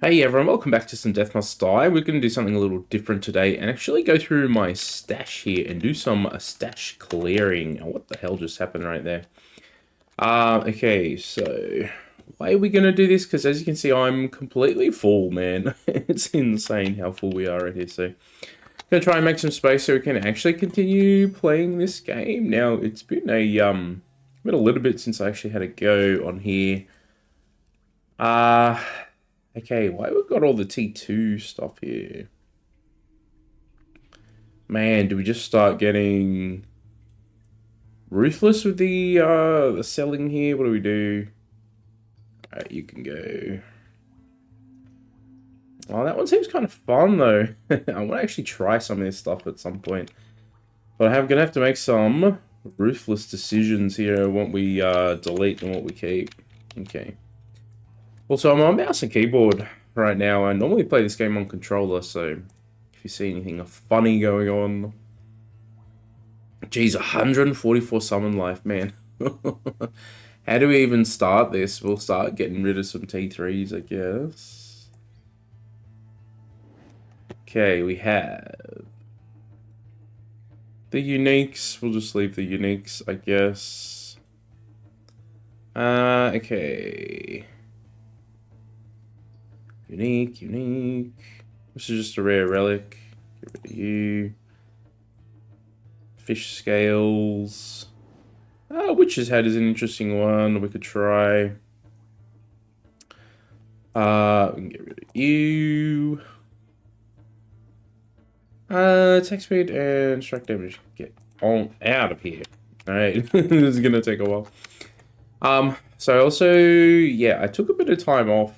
Hey everyone, welcome back to some Death Must Die. We're going to do something a little different today and actually go through my stash here and do some stash clearing. Oh, what the hell just happened right there? Okay, so why are we going to do this? Because as you can see, I'm completely full, man. It's insane how full we are right here. So going to try and make some space so we can actually continue playing this game. Now, it's been a little bit since I actually had a go on here. Uh, Okay, why we got all the T2 stuff here? Man, do we just start getting ruthless with the selling here? What do we do? Alright, you can go. Oh, that one seems kind of fun though. I want to actually try some of this stuff at some point. But I'm gonna have to make some ruthless decisions here, what we delete and what we keep. Okay. Also, I'm on mouse and keyboard right now. I normally play this game on controller, so if you see anything funny going on. Geez, 144 summon life, man. How do we even start this? We'll start getting rid of some T3s, I guess. Okay, we have the uniques. We'll just leave the uniques, I guess. Okay. Unique. This is just a rare relic. Get rid of you. Fish scales. Witch's Head is an interesting one we could try. We can get rid of you. Attack speed and strike damage. Get on out of here. Alright, this is gonna take a while. So also, yeah, I took a bit of time off.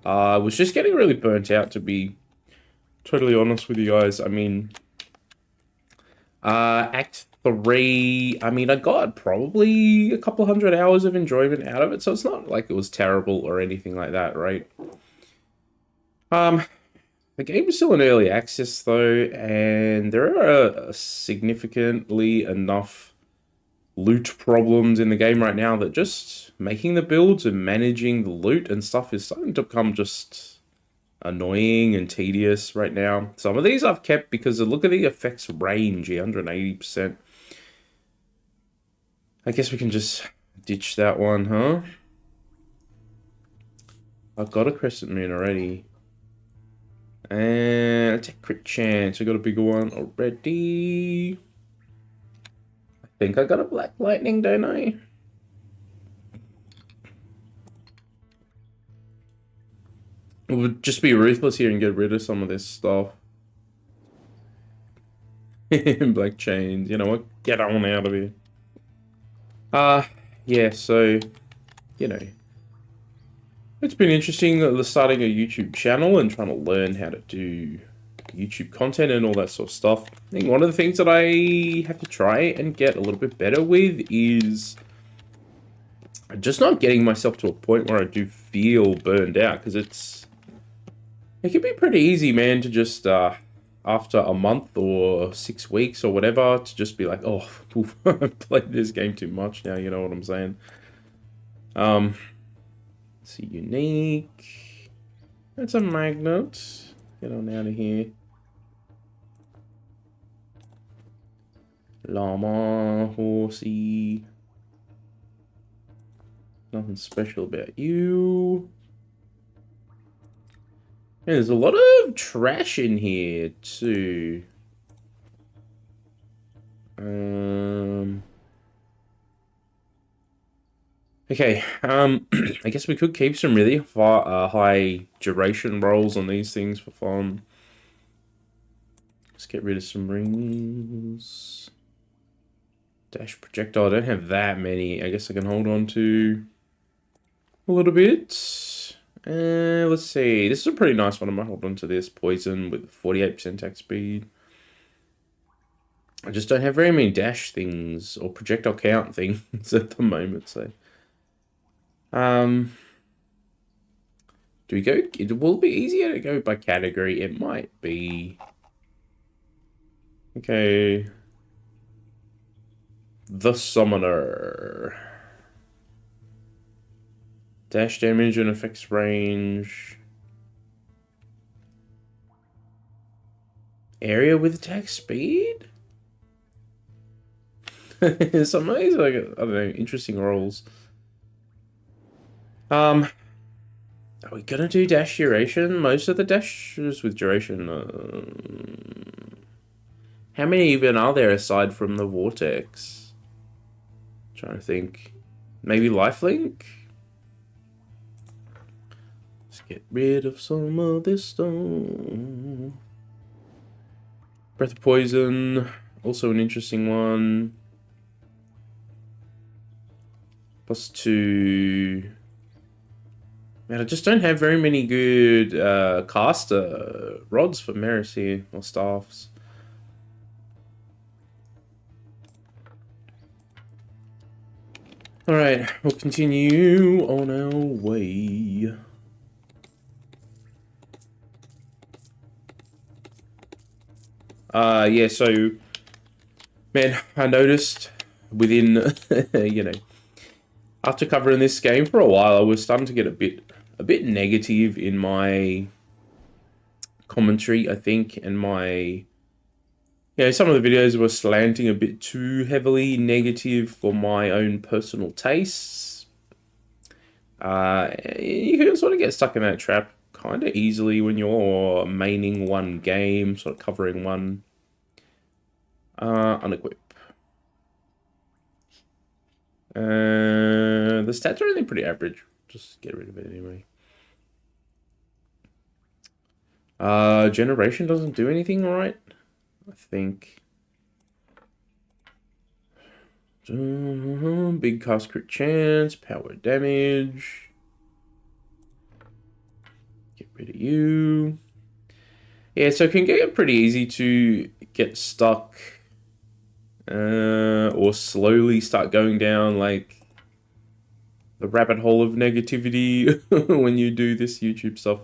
I was just getting really burnt out, to be totally honest with you guys. I mean, Act 3, I mean, I got probably a couple hundred hours of enjoyment out of it, so it's not like it was terrible or anything like that, right? The game is still in early access though, and there are significantly enough loot problems in the game right now that just making the builds and managing the loot and stuff is starting to become just annoying and tedious right now. Some of these I've kept because look at the effects range, 180%. I guess we can just ditch that one, huh? I've got a Crescent Moon already. And attack crit chance. I got a bigger one already. I think I got a Black Lightning, don't I? We'll just be ruthless here and get rid of some of this stuff. Black chains, you know what? Get on out of here. Yeah, so, you know, it's been interesting starting a YouTube channel and trying to learn how to do YouTube content and all that sort of stuff. I think one of the things that I have to try and get a little bit better with is just not getting myself to a point where I do feel burned out, because it can be pretty easy, man, to just after a month or 6 weeks or whatever to just be like, oh, I've played this game too much now, you know what I'm saying? Let's see, unique. That's a magnet. Get on out of here. Llama, horsey. Nothing special about you. Yeah, there's a lot of trash in here too. Okay, I guess we could keep some really high duration rolls on these things for fun. Let's get rid of some rings. Dash projectile, I don't have that many. I guess I can hold on to a little bit. Let's see. This is a pretty nice one. I might hold on to this. Poison with 48% attack speed. I just don't have very many dash things or projectile count things at the moment, so. Do we go? It will be easier to go by category. It might be. Okay. The Summoner. Dash damage and effects range. area with attack speed? Some of these, like, I don't know, interesting rolls. Are we gonna do dash duration? Most of the dashes with duration. How many even are there aside from the vortex? Trying to think. Maybe lifelink? Let's get rid of some of this stone. Breath of Poison, also an interesting one. +2. Man, I just don't have very many good caster rods for Merus here, or staffs. Alright, we'll continue on our way. Yeah, so, man, I noticed within, you know, after covering this game for a while, I was starting to get a bit negative in my commentary, I think, and my, some of the videos were slanting a bit too heavily negative for my own personal tastes. You can sort of get stuck in that trap kind of easily when you're maining one game, sort of covering one. Unequip. The stats are only pretty average. Just get rid of it anyway. Generation doesn't do anything right, I think. Big cast crit chance, power damage. Get rid of you. Yeah, so it can get pretty easy to get stuck or slowly start going down like the rabbit hole of negativity when you do this YouTube stuff.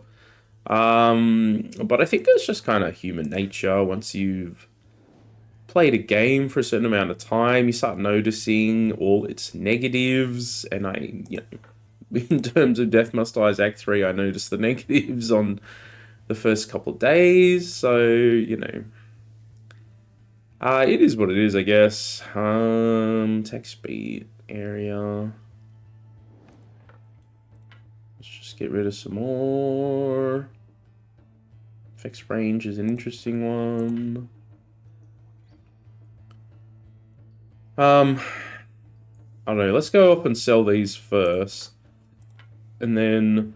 But I think it's just kind of human nature. Once you've played a game for a certain amount of time, you start noticing all its negatives. And in terms of Death Must Die's Act 3, I noticed the negatives on the first couple of days. So, it is what it is, I guess. Attack speed area. Let's just get rid of some more. Effects range is an interesting one. I don't know. Let's go up and sell these first, and then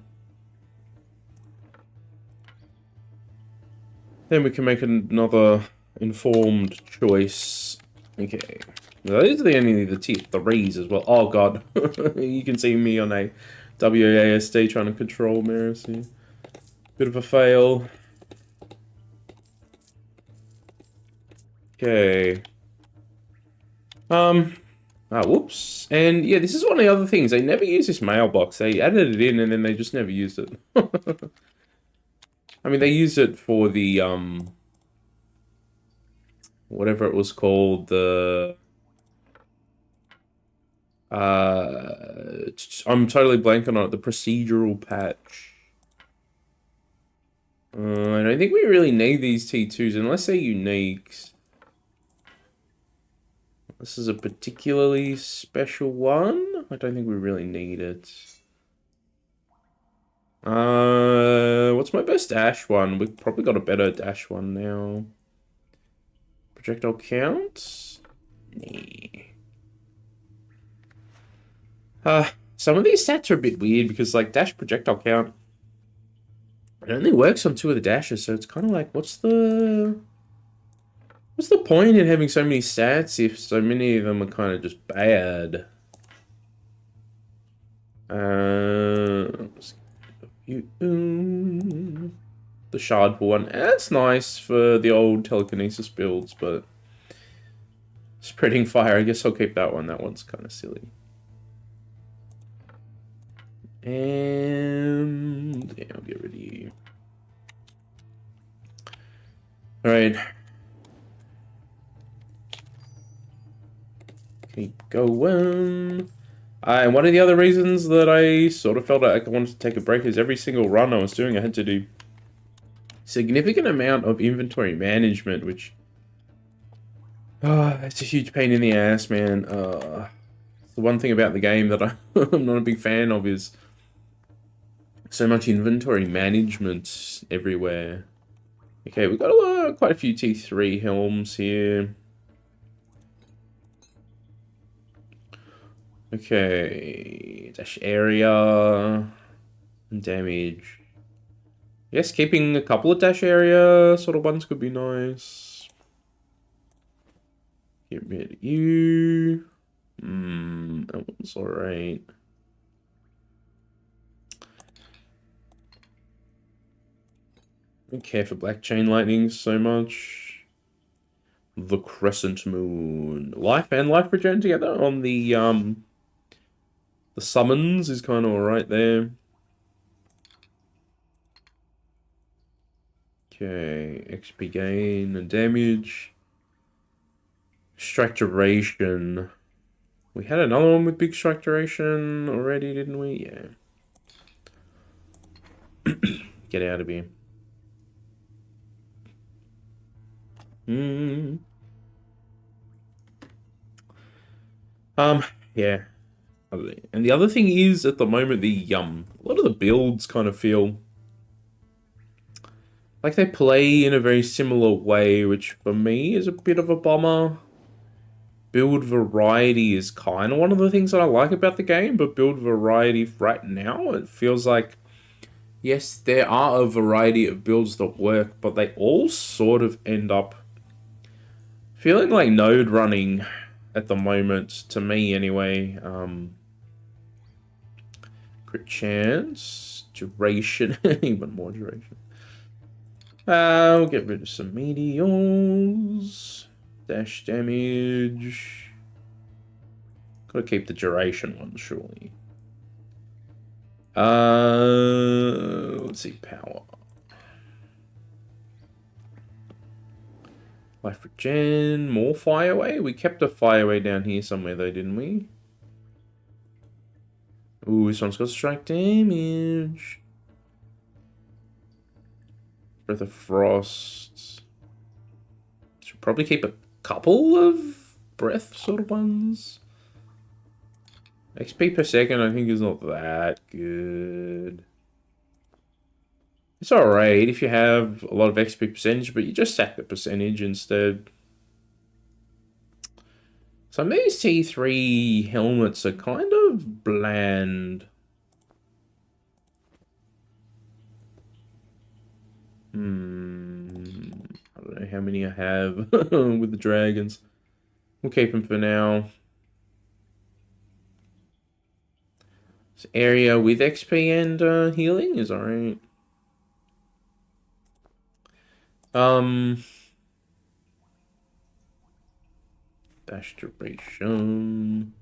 we can make another informed choice. Okay, those are only the tier 3s as well. Oh god, you can see me on a WASD trying to control Merus here. Bit of a fail. Okay. Whoops. And yeah, this is one of the other things. They never use this mailbox. They added it in and then they just never used it. I mean, they used it for the, whatever it was called, the, I'm totally blanking on it, the procedural patch. I don't think we really need these T2s unless they're unique. This is a particularly special one. I don't think we really need it. What's my best dash one? We've probably got a better dash one now. Projectile count? Nah. Some of these stats are a bit weird because, like, dash projectile count, it only works on 2 of the dashes, so it's kind of like, what's the point in having so many stats if so many of them are kind of just bad? The shard pool one. That's nice for the old telekinesis builds, but spreading fire, I guess I'll keep that one. That one's kind of silly. And yeah, I'll get rid of you. Alright. Keep going. And one of the other reasons that I sort of felt like I wanted to take a break is every single run I was doing, I had to do significant amount of inventory management, which it's a huge pain in the ass, man. The one thing about the game that I'm not a big fan of is so much inventory management everywhere. Okay, we've got quite a few T3 helms here. Okay, dash area, damage. Yes, keeping a couple of dash area sort of ones could be nice. Get rid of you. That one's alright. I don't care for Black Chain Lightning so much. The Crescent Moon. Life and life regen together on the summons is kind of alright there. Okay, XP gain and damage. Strike duration. We had another one with big strike duration already, didn't we? Yeah. Get out of here. Yeah. And the other thing is, at the moment, a lot of the builds kind of feel like they play in a very similar way, which for me is a bit of a bummer. Build variety is kind of one of the things that I like about the game, but build variety right now, it feels like, yes, there are a variety of builds that work, but they all sort of end up feeling like node running at the moment, to me anyway. Crit chance, duration, even more duration. We'll get rid of some meteors. Dash damage. Gotta keep the duration one, surely. Let's see, power. Life regen, more fireway? We kept a fireway down here somewhere though, didn't we? Ooh, this one's got strike damage. Breath of Frost. Should probably keep a couple of breath sort of ones. XP per second I think is not that good. It's alright if you have a lot of XP percentage, but you just sack the percentage instead. Some of these T3 helmets are kind of bland. I don't know how many I have with the dragons. We'll keep them for now. This area with XP and healing is alright. Dash duration.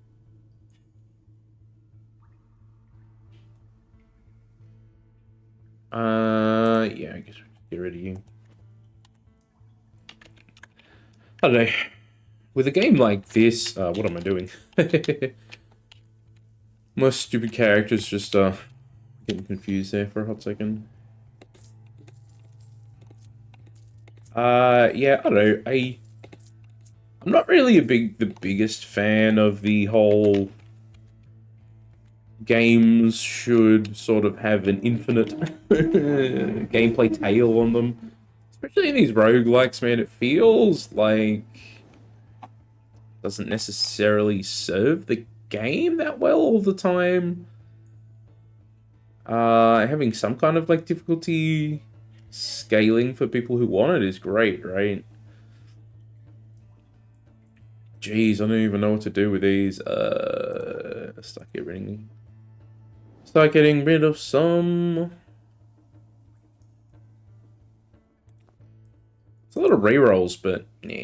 Yeah, I guess we can get rid of you. I don't know. With a game like this, what am I doing? My stupid character's just, getting confused there for a hot second. Yeah, I don't know. I'm not really the biggest fan of the whole games should sort of have an infinite gameplay tail on them. Especially in these roguelikes, man, it feels like doesn't necessarily serve the game that well all the time. Having some kind of like difficulty scaling for people who want it is great, right? Jeez, I don't even know what to do with these. Start getting rid of some. It's a lot of rerolls, but nah.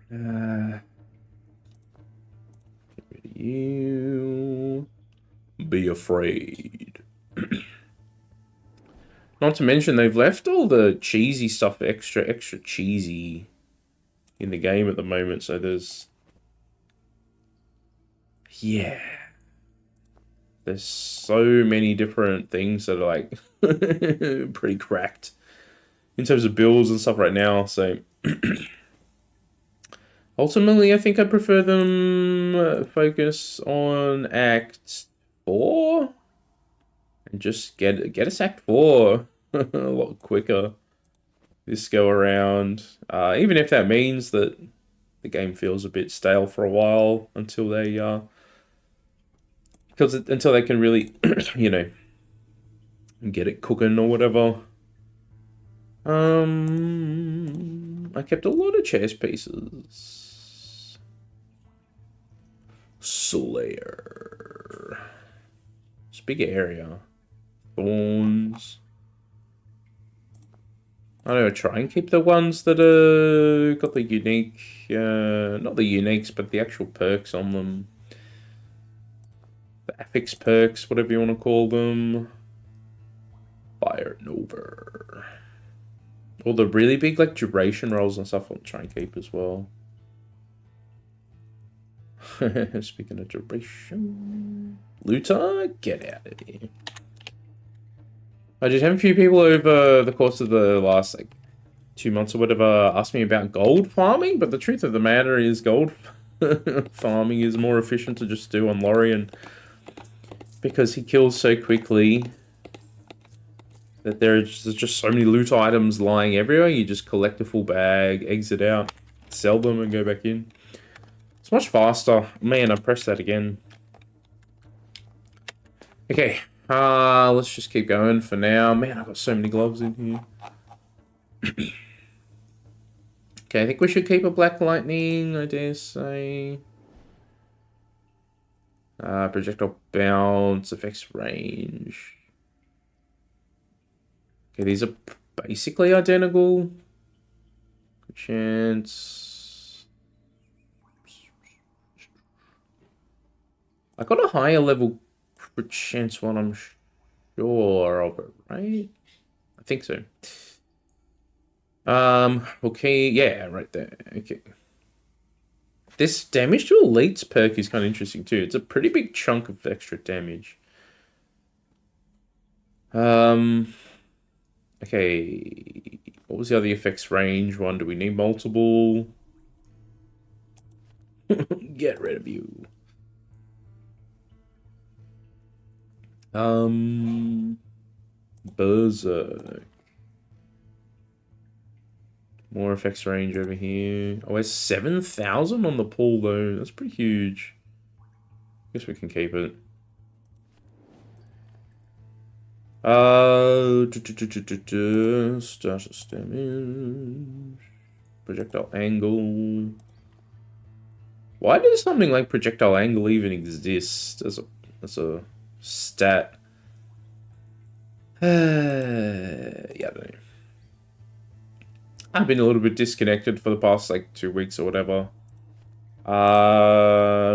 Get rid of you. Be afraid. Not to mention, they've left all the cheesy stuff extra cheesy in the game at the moment, so there's there's so many different things that are like pretty cracked in terms of builds and stuff right now. So ultimately, I think I prefer them focus on Act 4 and just get us Act 4 a lot quicker this go around. Even if that means that the game feels a bit stale for a while until they until they can really you know, get it cooking or whatever. I kept a lot of chess pieces. Slayer. It's a big area. Thorns. I don't know, try and keep the ones that got the unique, not the uniques, but the actual perks on them. The affix perks, whatever you want to call them. Fire Nova. All the really big, like, duration rolls and stuff I'll try and keep as well. Speaking of duration... Looter, get out of here. I did have a few people over the course of the last, like, 2 months or whatever ask me about gold farming, but the truth of the matter is gold farming is more efficient to just do on Lorien because he kills so quickly that there's just so many loot items lying everywhere. You just collect a full bag, exit out, sell them, and go back in. It's much faster. Man, I pressed that again. Okay, let's just keep going for now. Man, I've got so many gloves in here. Okay, I think we should keep a Black Lightning, I dare say. Projectile bounce, effects range. Okay, these are basically identical. Good chance. I got a higher level crit chance one, I'm sure of it, right? I think so. Okay, yeah, right there. Okay. This damage to elites perk is kind of interesting too. It's a pretty big chunk of extra damage. Okay. What was the other effects range one? Do we need multiple? Get rid of you. Berserk. More effects range over here. Oh, it's 7,000 on the pool though. That's pretty huge. Guess we can keep it. Status damage. Projectile angle. Why does something like projectile angle even exist as a stat? Yeah, I don't know. I've been a little bit disconnected for the past like 2 weeks or whatever.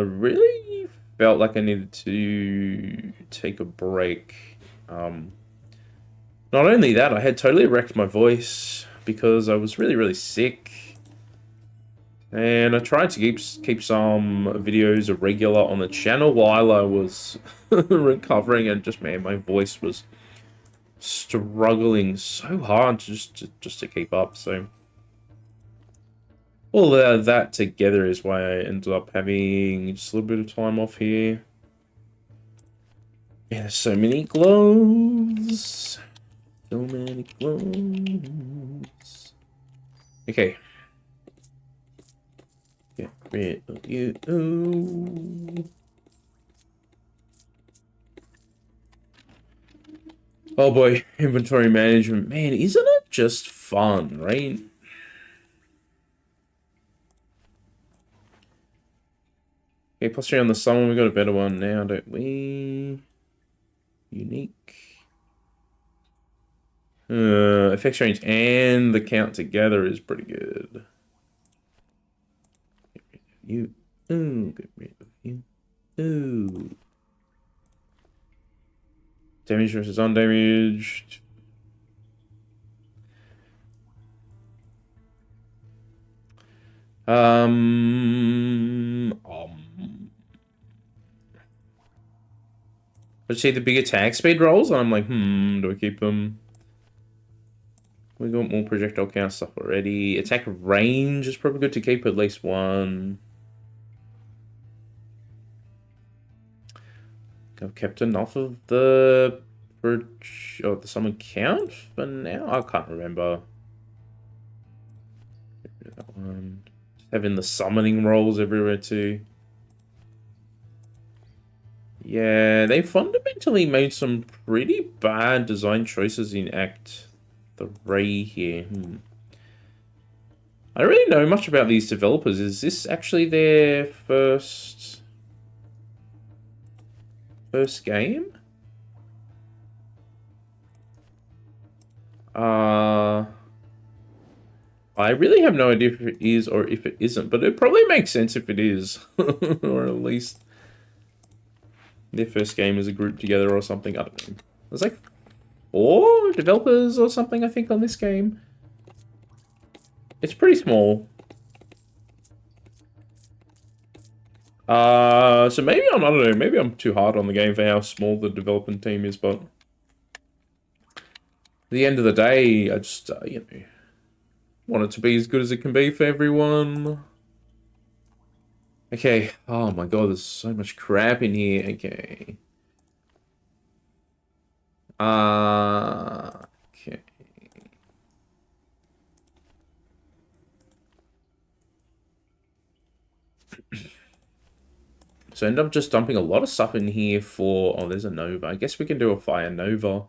Really felt like I needed to take a break. Not only that, I had totally wrecked my voice because I was really, really sick. And I tried to keep some videos regular on the channel while I was recovering, and just, man, my voice was struggling so hard just to keep up. So all that together is why I ended up having just a little bit of time off here. Yeah, there's so many gloves. So many gloves. Okay. Get rid of you. Oh boy, inventory management. Man, isn't it just fun, right? Okay, plus 3 on the summon. We got a better one now, don't we? Unique. Effects range and the count together is pretty good. Get rid of you. Ooh, get rid of you. Ooh. Damage versus undamaged. I Especially the big attack speed rolls, and I'm like, do I keep them? We got more projectile count stuff already. Attack range is probably good to keep at least one. I've kept enough of the summon count for now. I can't remember. That one. Just having the summoning rolls everywhere too. Yeah, they fundamentally made some pretty bad design choices in Act 3 here. I don't really know much about these developers. Is this actually their first game? I really have no idea if it is or if it isn't, but it probably makes sense if it is. Or at least their first game as a group together or something. I don't know. There's like 4 developers or something, I think, on this game. It's pretty small. So maybe I don't know, maybe I'm too hard on the game for how small the development team is, but at the end of the day, I just, you know, want it to be as good as it can be for everyone. Okay. Oh my god, there's so much crap in here. Okay. Okay. So I end up just dumping a lot of stuff in here for... Oh, there's a Nova. I guess we can do a Fire Nova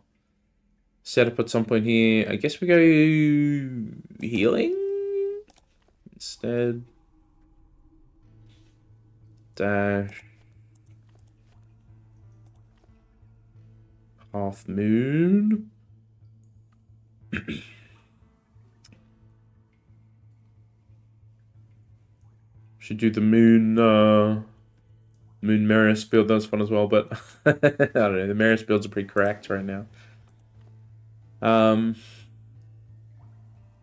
setup at some point here. I guess we go healing instead. Dash. Half Moon. Should do the Moon... Moon Marius build, that was fun as well, but I don't know, the Marius builds are pretty cracked right now.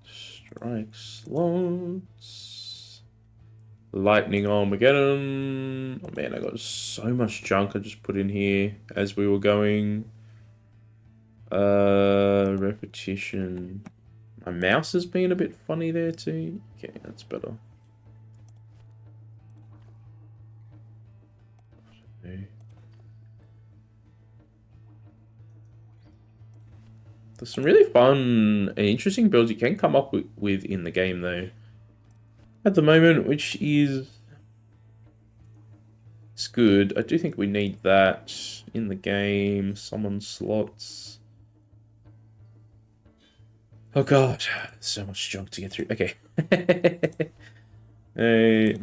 Strike slots. Lightning Armageddon. Oh man, I got so much junk I just put in here as we were going. Repetition. My mouse is being a bit funny there too. Okay, that's better. There's some really fun and interesting builds you can come up with in the game, though. At the moment, which is... It's good. I do think we need that in the game. Summon slots. Oh god, so much junk to get through. Okay. Hey.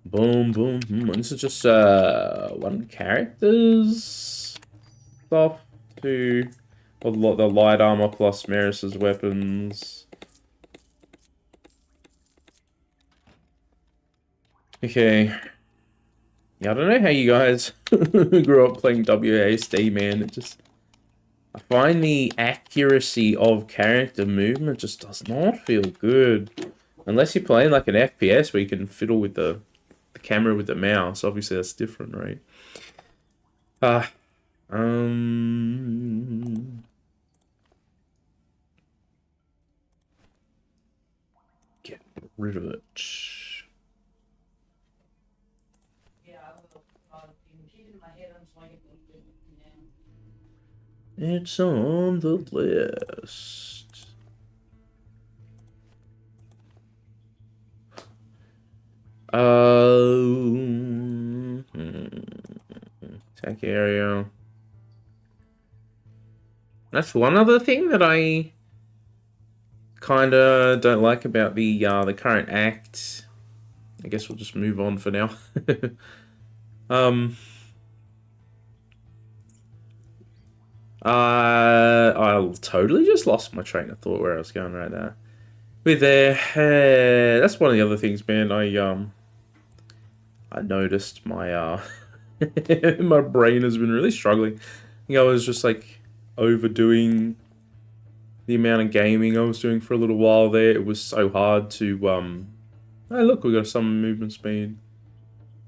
Boom, boom, boom. This is just one character's stuff to the light armor plus Maris's weapons. Okay. Yeah, I don't know how you guys grew up playing WASD, man. It just... I find the accuracy of character movement just does not feel good. Unless you're playing like an FPS where you can fiddle with the camera with the mouse. Obviously, that's different, right? Get rid of it. It's on the list. Attack area. That's one other thing that I kind of don't like about the current act. I guess we'll just move on for now. I totally just lost my train of thought where I was going right now. With there, that's one of the other things, man. I noticed my my brain has been really struggling. I think I was just like overdoing the amount of gaming I was doing for a little while there. It was so hard to oh look, we got some movement speed.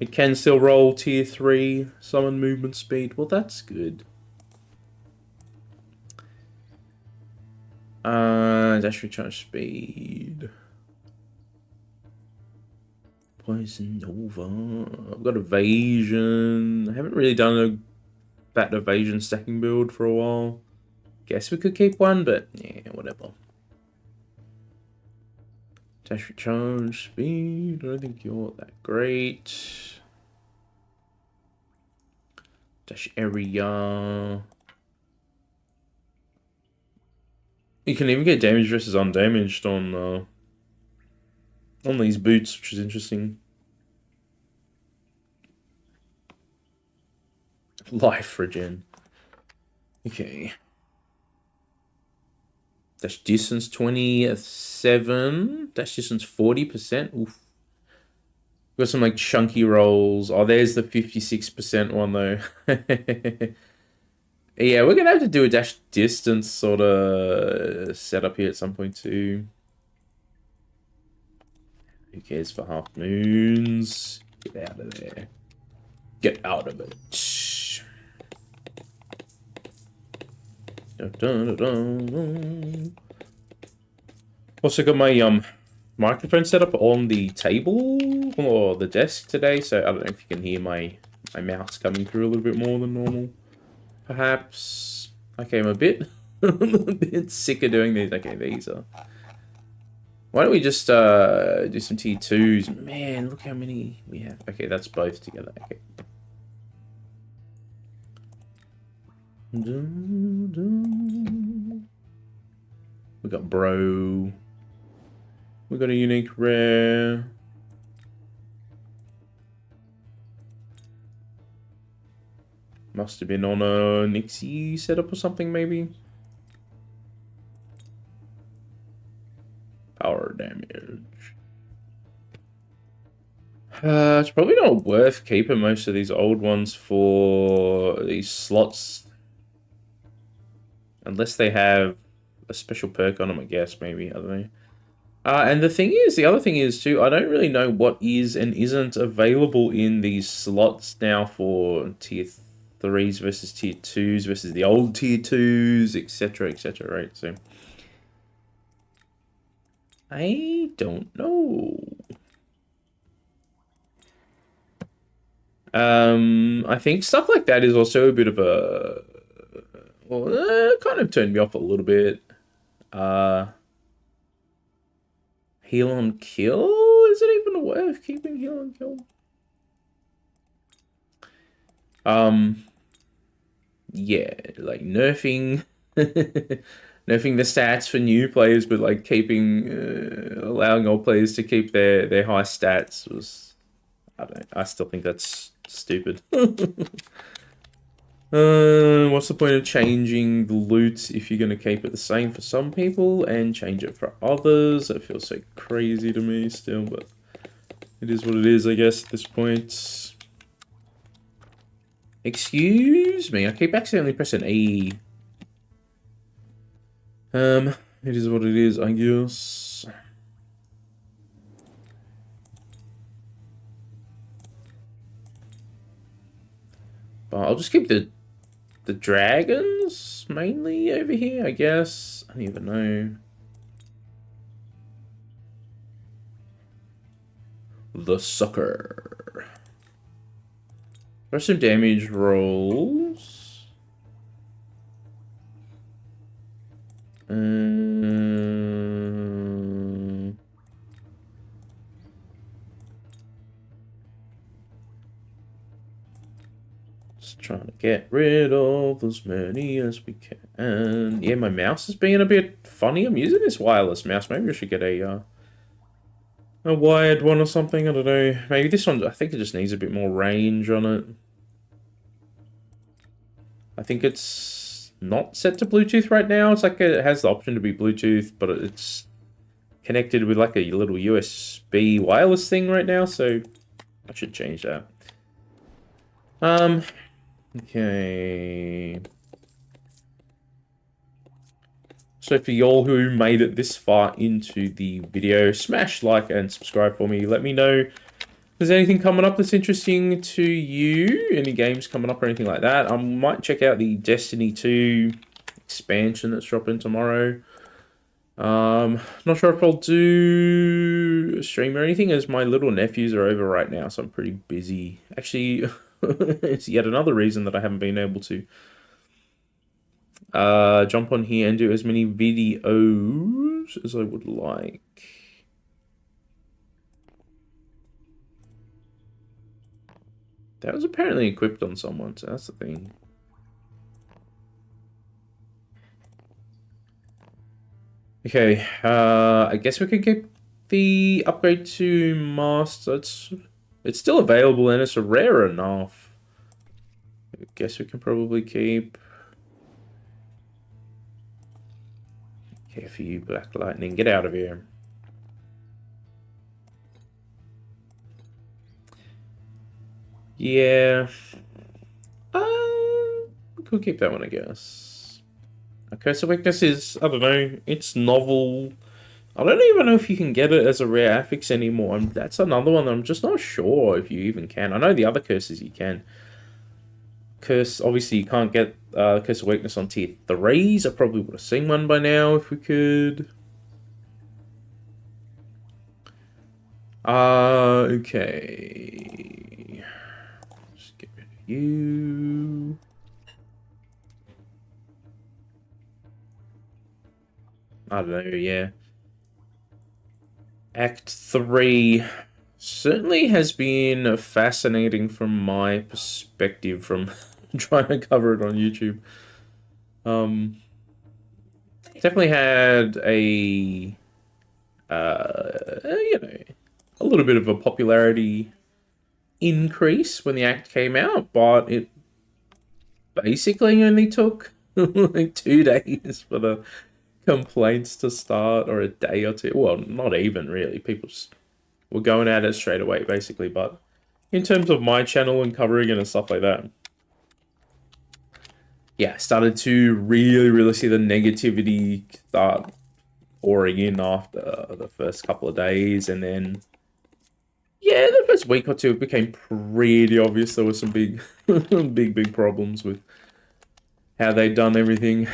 It can still roll tier 3 summon movement speed. Well, that's good. Dash recharge speed. Poison Nova. I've got evasion. I haven't really done that evasion stacking build for a while. Guess we could keep one, but yeah, whatever. Dash recharge speed. I don't think you're that great. Dash area. You can even get damage versus undamaged on these boots, which is interesting. Life regen. Okay. Dash distance 27. Dash distance 40%. Oof. Got some like chunky rolls. Oh, there's the 56% one though. Yeah, we're gonna have to do a dash distance sort of setup here at some point too. Who cares for half moons? Get out of there. Get out of it. Also got my microphone set up on the table or the desk today, so I don't know if you can hear my mouse coming through a little bit more than normal. Perhaps. Okay, I'm a bit sick of doing these. Okay, these are. Why don't we just do some tier 2s? Man, look how many we have. Okay, that's both together. Okay. We got bro. We got a unique rare. Must have been on a Nixie setup or something, maybe. Power damage. It's probably not worth keeping most of these old ones for these slots. Unless they have a special perk on them, I guess, maybe. I don't know. And the other thing is, too, I don't really know what is and isn't available in these slots now for tier 3s versus tier 2s versus the old tier 2s, etc., right? So, I don't know. I think stuff like that is also a bit of a... Well, kind of turned me off a little bit. Heal on kill? Is it even worth keeping heal on kill? Yeah, like nerfing... nerfing the stats for new players, but like keeping... allowing old players to keep their high stats was... I don't know, I still think that's stupid. What's the point of changing the loot if you're going to keep it the same for some people and change it for others? That feels so crazy to me still, but it is what it is, I guess, at this point. Excuse me, I keep accidentally pressing E. It is what it is, I guess. But I'll just keep the dragons mainly over here, I guess. I don't even know. The sucker. There's some damage rolls. Just trying to get rid of as many as we can. Yeah, my mouse is being a bit funny. I'm using this wireless mouse. Maybe I should get a wired one or something. I don't know. Maybe this one, I think it just needs a bit more range on it. I think it's not set to Bluetooth right now. It's like it has the option to be Bluetooth, but it's connected with like a little USB wireless thing right now, so I should change that. Okay. So for y'all who made it this far into the video, smash like and subscribe for me. Let me know there's anything coming up that's interesting to you, any games coming up or anything like that, I might check out the Destiny 2 expansion that's dropping tomorrow. Not sure if I'll do a stream or anything, as my little nephews are over right now, so I'm pretty busy. Actually, it's yet another reason that I haven't been able to jump on here and do as many videos as I would like. That was apparently equipped on someone, so that's the thing. Okay, I guess we could get the upgrade to Master. It's still available and it's rare enough. I guess we can probably keep... Okay, for you, Black Lightning, get out of here. Yeah. We could keep that one, I guess. Okay, so Weakness is, I don't know, it's novel. I don't even know if you can get it as a rare affix anymore. That's another one that I'm just not sure if you even can. I know the other curses you can. Curse, obviously you can't get Curse of Weakness on tier 3s. I probably would have seen one by now if we could. Okay. Just get rid of you. I don't know, yeah. Act 3 certainly has been fascinating from my perspective from trying to cover it on YouTube. Definitely had a, you know, a little bit of a popularity increase when the act came out, but it basically only took like 2 days for the complaints to start, or a day or two. Well, not even really. People just were going at it straight away, basically. But in terms of my channel and covering it and stuff like that, yeah, I started to really see the negativity start pouring in after the first couple of days, and then yeah, the first week or two it became pretty obvious there were some big big problems with how they'd done everything.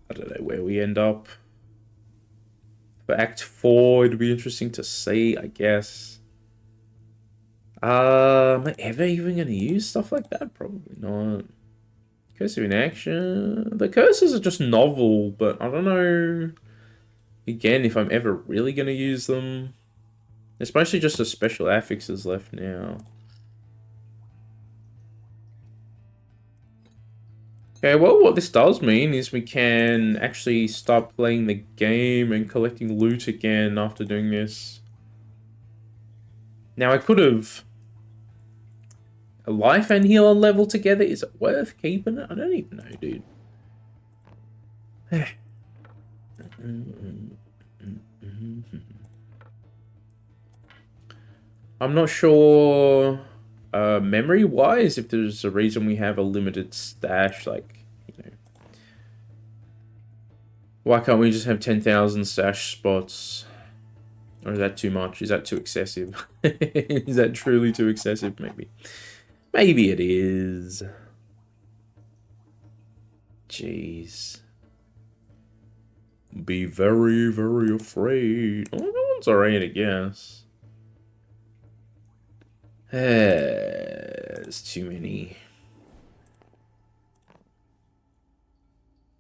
I don't know where we end up. For Act 4, it'd be interesting to see, I guess. Am I ever even going to use stuff like that? Probably not. Cursive in action. The curses are just novel, but I don't know, again, if I'm ever really going to use them. There's mostly just the special affixes left now. Okay, well, what this does mean is we can actually start playing the game and collecting loot again after doing this. Now, I could have... A life and healer level together? Is it worth keeping it? I don't even know, dude. I'm not sure... memory-wise, if there's a reason we have a limited stash, like, you know, why can't we just have 10,000 stash spots? Or is that too much? Is that too excessive? Is that truly too excessive? Maybe. Maybe it is. Jeez. Be very afraid. Oh, that one's alright, I guess. There's too many.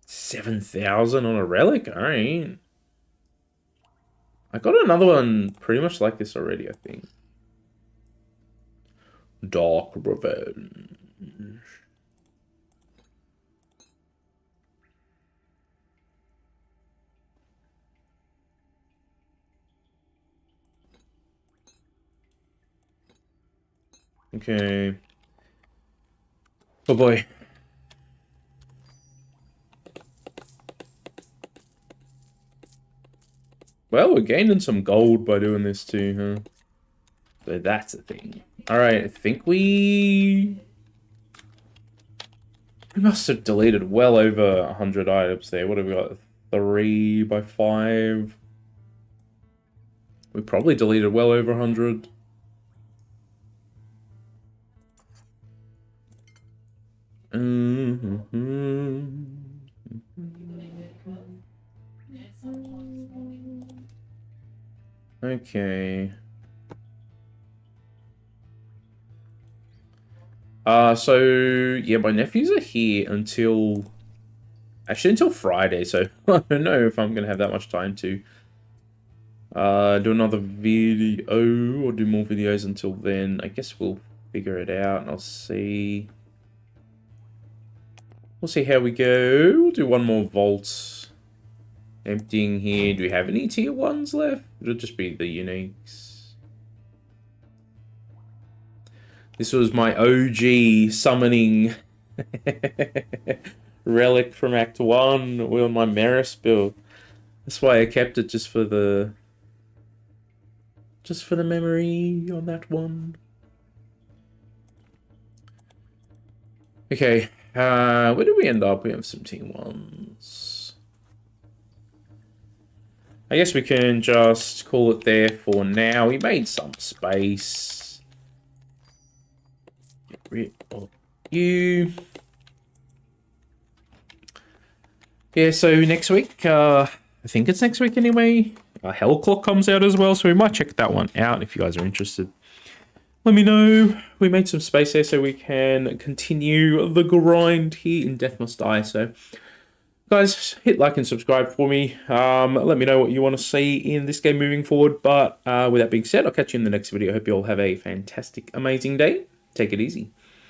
7,000 on a relic? Alright. I got another one pretty much like this already, I think. Dark Revenge. Okay. Oh boy. Well, we're gaining some gold by doing this too, huh? So that's a thing. Alright, I think we must have deleted well over 100 items there. What have we got? 3 by 5. We probably deleted well over 100. Okay. So yeah, my nephews are here until Friday, so I don't know if I'm gonna have that much time to do another video or do more videos until then. I guess we'll figure it out and I'll see. We'll see how we go. We'll do one more vault. Emptying here. Do we have any tier 1s left? It'll just be the uniques. This was my OG summoning relic from Act 1 with my Maris build. That's why I kept it just for the memory on that one. Okay, where did we end up? We have some team 1s. I guess we can just call it there for now. We made some space. Get rid of you. Yeah, so next week, I think it's next week anyway. Hell Clock comes out as well, so we might check that one out if you guys are interested. Let me know. We made some space there so we can continue the grind here in Death Must Die. So, guys, hit like and subscribe for me. Let me know what you want to see in this game moving forward. But with that being said, I'll catch you in the next video. I hope you all have a fantastic, amazing day. Take it easy.